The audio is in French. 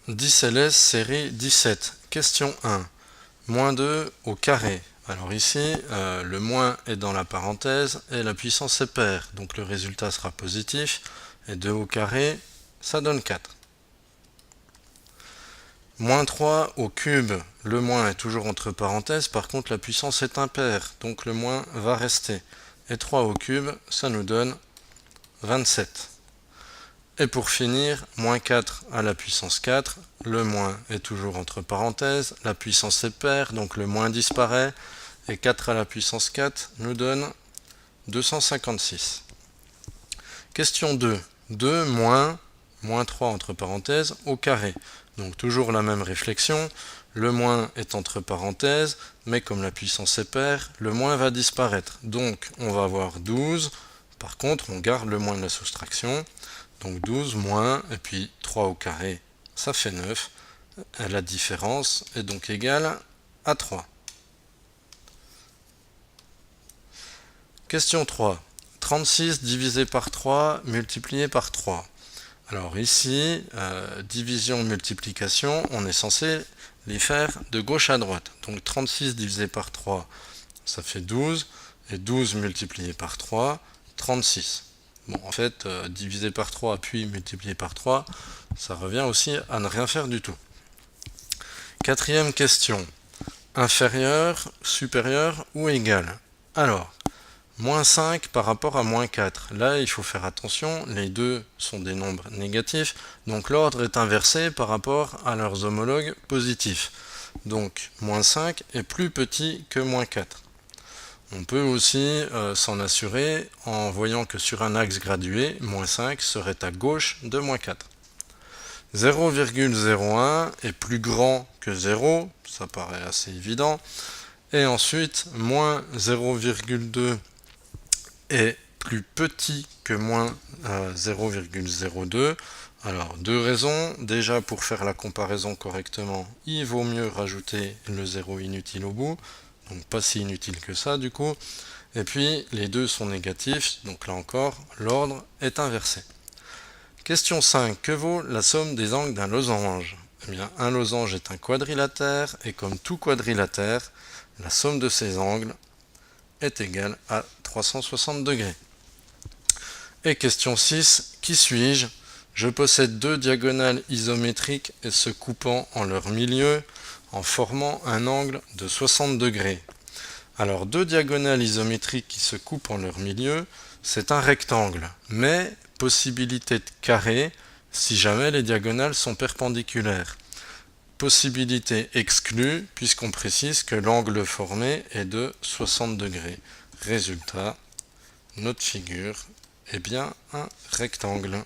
10 ls série 17. Question 1. Moins 2 au carré. Alors ici, le moins est dans la parenthèse et la puissance est paire. Donc le résultat sera positif. Et 2 au carré, ça donne 4. Moins 3 au cube. Le moins est toujours entre parenthèses. Par contre, la puissance est impaire. Donc le moins va rester. Et 3 au cube, ça nous donne 27. Et pour finir, moins 4 à la puissance 4, le moins est toujours entre parenthèses, la puissance est paire, donc le moins disparaît, et 4 à la puissance 4 nous donne 256. Question 2. 2 moins 3 entre parenthèses au carré. Donc toujours la même réflexion, le moins est entre parenthèses, mais comme la puissance est paire, le moins va disparaître. Donc on va avoir 12, par contre on garde le moins de la soustraction. Donc 12 moins, et puis 3 au carré, ça fait 9. La différence est donc égale à 3. Question 3. 36 divisé par 3 multiplié par 3. Alors ici, division-multiplication, on est censé les faire de gauche à droite. Donc 36 divisé par 3, ça fait 12, et 12 multiplié par 3, 36. Bon, en fait, diviser par 3 puis multiplier par 3, ça revient aussi à ne rien faire du tout. Quatrième question. Inférieur, supérieur ou égal? Alors, moins 5 par rapport à moins 4. Là, il faut faire attention, les deux sont des nombres négatifs, donc l'ordre est inversé par rapport à leurs homologues positifs. Donc, moins 5 est plus petit que moins 4. On peut aussi s'en assurer en voyant que sur un axe gradué, moins 5 serait à gauche de moins 4. 0,01 est plus grand que 0, ça paraît assez évident. Et ensuite, moins 0,2 est plus petit que moins 0,02. Alors, deux raisons. Déjà, pour faire la comparaison correctement, il vaut mieux rajouter le 0 inutile au bout. Donc pas si inutile que ça du coup. Et puis les deux sont négatifs, donc là encore, l'ordre est inversé. Question 5. Que vaut la somme des angles d'un losange? Eh bien, un losange est un quadrilatère, et comme tout quadrilatère, la somme de ses angles est égale à 360 degrés. Et question 6. Qui suis-je? Je possède deux diagonales isométriques et se coupant en leur milieu, en formant un angle de 60 degrés. Alors, deux diagonales isométriques qui se coupent en leur milieu, c'est un rectangle, mais possibilité de carré si jamais les diagonales sont perpendiculaires. Possibilité exclue, puisqu'on précise que l'angle formé est de 60 degrés. Résultat, notre figure est bien un rectangle.